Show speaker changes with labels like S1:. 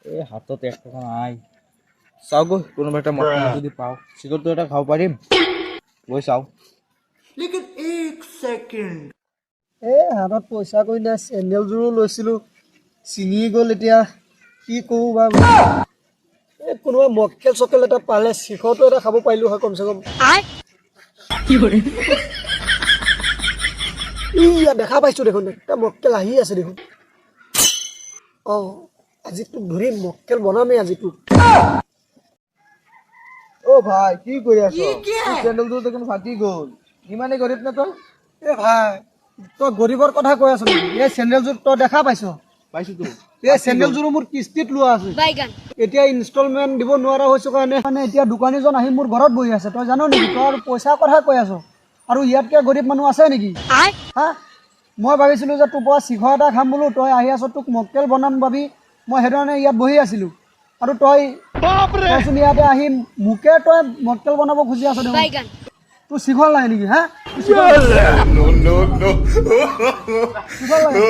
S1: এই হাতত 1 টকা নাই চাও গৈ কোনোবা এটা মদ যদি পাও চিগাৰেটটো এটা খাব পাৰিম গৈ চাও
S2: लेकिन एक सेकंड
S3: হাতত পইচা কৰি নাই চেণ্ডেলযোৰো লৈছিলোঁ ছিঙি গ'ল এতিয়া কি কৰোঁ বা কোনোবা মক্কেল চক্কেল এটা পালে শিখৰটো এটা খাব পাৰিলোঁ হয় কমচে কম ইয়াত দেখা পাইছোঁ দেখোন এটা মক্কেল আহি আছে দেখোন অঁ আজি তোক ধৰি মক্কেল বনামেই আজি তোক
S1: ও ভাই কি কৰি আছ চেণ্ডেলটো দেখোন ফাটি গ'ল ইমানে গৰীব না তই
S3: ভাই তই গৰীবৰ কথা কৈ আছ নেকি এই চেণ্ডেলযোৰ তই দেখা পাইছ
S1: পাইছো তো
S3: এই চেণ্ডেলযোৰো মোৰ কিস্তিত লোৱা আছে এতিয়া ইনষ্টলমেণ্ট দিব নোৱাৰা হৈছোঁ কাৰণে মানে এতিয়া দোকানীজন আহি মোৰ ঘৰত বহি আছে তই জান নেকি তই আৰু পইচাৰ কথা কৈ আছ আৰু ইয়াতকৈ গৰীব মানুহ আছে নেকি হা মই ভাবিছিলোঁ যে তোৰ পৰা শিখৰ এটা খাম বোলো তই আহি আছ তোক মক্কেল বনাম ভাবি মই সেইধৰণে ইয়াত বহি আছিলোঁ আৰু তই ইয়াতে আহি মোকে তই মক্কেল বনাব খুজি আছ দেখোন তোৰ শিখৰ লাগে নেকি হা শিখৰ লাগে